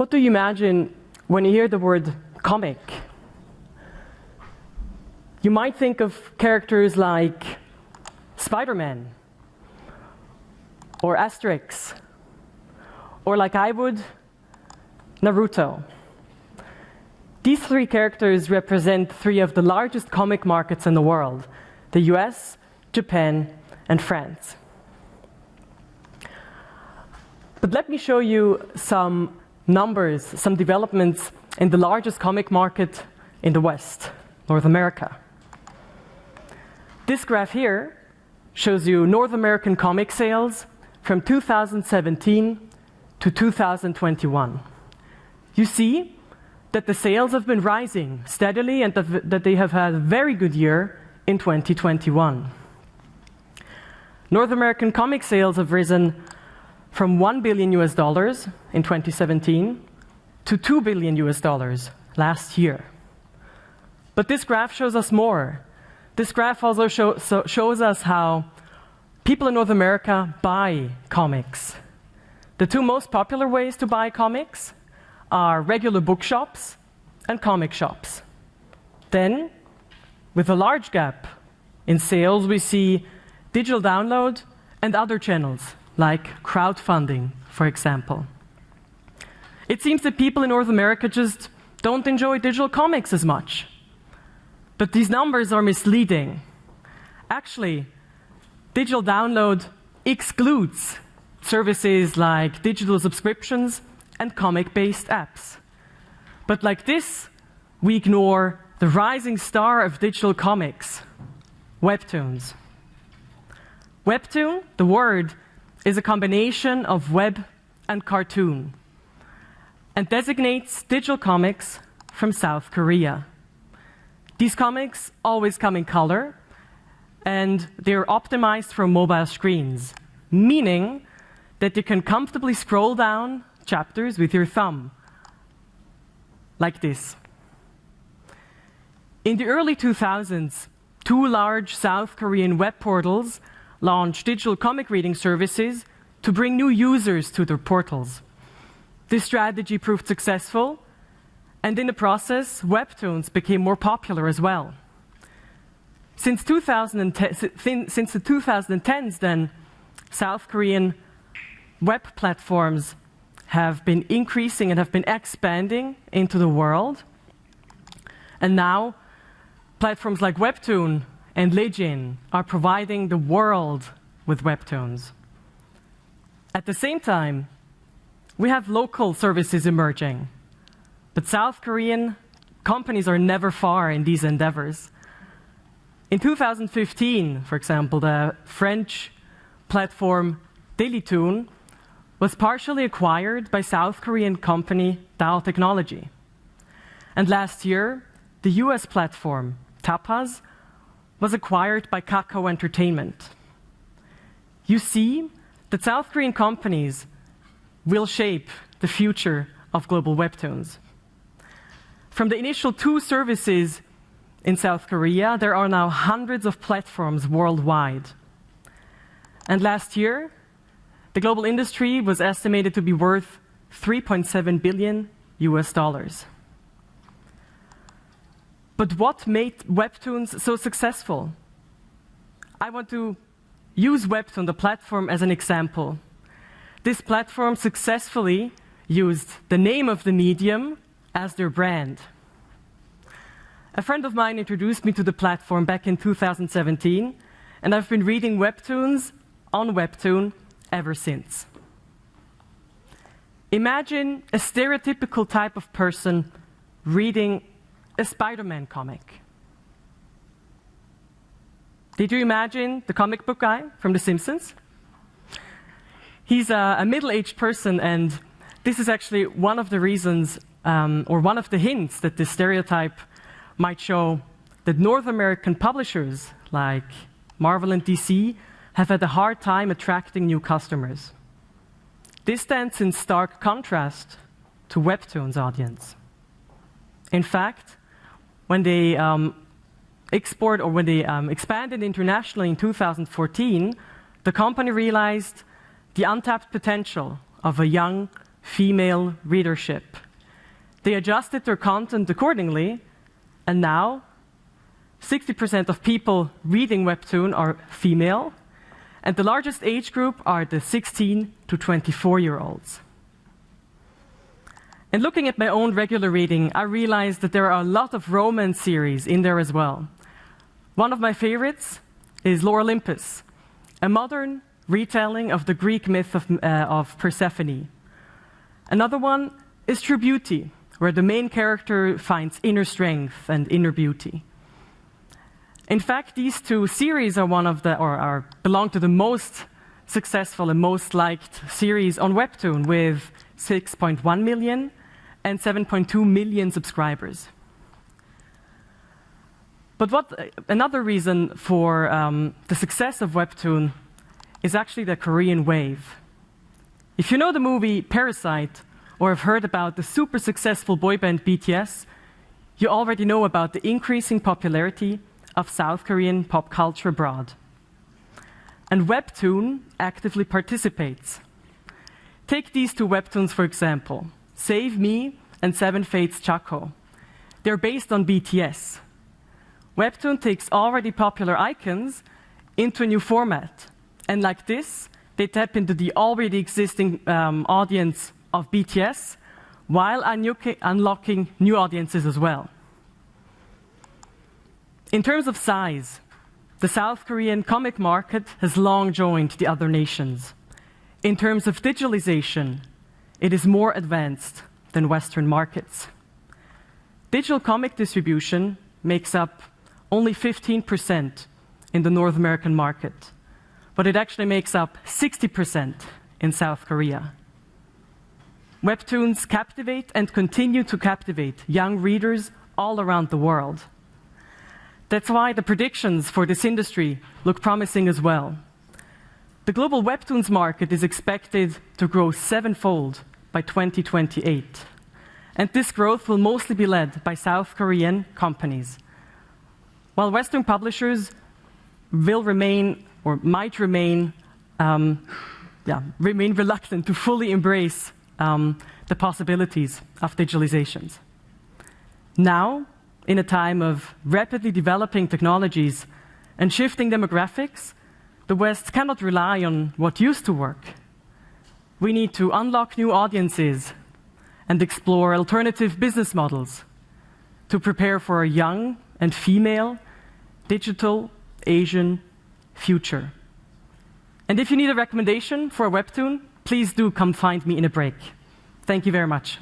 What do you imagine when you hear the word comic? You might think of characters like Spider-Man, or Asterix, or like I would, Naruto. These three characters represent three of the largest comic markets in the world: the US, Japan, and France. But let me show you some numbers, some developments in the largest comic market in the West, North America. This graph here shows you North American comic sales from 2017 to 2021. You see that the sales have been rising steadily and that they have had a very good year in 2021. North American comic sales have risen from $1 billion in 2017 to $2 billion last year. But this graph shows us more. This graph also shows us how people in North America buy comics. The two most popular ways to buy comics are regular bookshops and comic shops. Then, with a large gap in sales, we see digital download and other channels, like crowdfunding, for example. It seems that people in North America just don't enjoy digital comics as much. But these numbers are misleading. Actually, digital download excludes services like digital subscriptions and comic-based apps. But like this, we ignore the rising star of digital comics, Webtoons. Webtoon, the word, is a combination of web and cartoon, and designates digital comics from South Korea. These comics always come in color, and they're optimized for mobile screens, meaning that you can comfortably scroll down chapters with your thumb, like this. In the early 2000s, two large South Korean web portals launched digital comic reading services to bring new users to their portals. This strategy proved successful, and in the process, Webtoons became more popular as well. Since the 2010s, then, South Korean web platforms have been increasing and have been expanding into the world. And now, platforms like Webtoon and Lejin are providing the world with Webtoons. At the same time, we have local services emerging. But South Korean companies are never far in these endeavors. In 2015, for example, the French platform Dailytoon was partially acquired by South Korean company Dow Technology. And last year, the US platform Tapas was acquired by Kakao Entertainment. You see that South Korean companies will shape the future of global Webtoons. From the initial 2 services in South Korea, there are now hundreds of platforms worldwide. And last year, the global industry was estimated to be worth $3.7 billion. But what made Webtoons so successful? I want to use Webtoon, the platform, as an example. This platform successfully used the name of the medium as their brand. A friend of mine introduced me to the platform back in 2017, and I've been reading Webtoons on Webtoon ever since. Imagine a stereotypical type of person reading a Spider-Man comic. Did you imagine the comic book guy from The Simpsons? He's a middle-aged person, and this is actually one of the reasons, or one of the hints that this stereotype might show that North American publishers like Marvel and DC have had a hard time attracting new customers. This stands in stark contrast to Webtoons' audience. In fact, when they expanded internationally in 2014, the company realized the untapped potential of a young female readership. They adjusted their content accordingly, and now 60% of people reading Webtoon are female, and the largest age group are the 16 to 24-year-olds. And looking at my own regular reading, I realized that there are a lot of romance series in there as well. One of my favorites is Lore Olympus, a modern retelling of the Greek myth of Persephone. Another one is True Beauty, where the main character finds inner strength and inner beauty. In fact, these two series are belong to the most successful and most liked series on Webtoon, with 6.1 million and 7.2 million subscribers. But another reason for the success of Webtoon is actually the Korean wave. If you know the movie Parasite, or have heard about the super successful boy band BTS, you already know about the increasing popularity of South Korean pop culture abroad. And Webtoon actively participates. Take these two Webtoons, for example, Save Me and Seven Fates Chaco. They're based on BTS. Webtoon takes already popular icons into a new format. And like this, they tap into the already existing audience of BTS, while unlocking new audiences as well. In terms of size, the South Korean comic market has long joined the other nations. In terms of digitalization, it is more advanced than Western markets. Digital comic distribution makes up only 15% in the North American market, but it actually makes up 60% in South Korea. Webtoons captivate and continue to captivate young readers all around the world. That's why the predictions for this industry look promising as well. The global Webtoons market is expected to grow sevenfold by 2028. And this growth will mostly be led by South Korean companies. While Western publishers will remain, or might remain, remain reluctant to fully embrace the possibilities of digitalizations. Now, in a time of rapidly developing technologies and shifting demographics, the West cannot rely on what used to work. We need to unlock new audiences and explore alternative business models to prepare for a young and female, digital, Asian future. And if you need a recommendation for a Webtoon, please do come find me in a break. Thank you very much.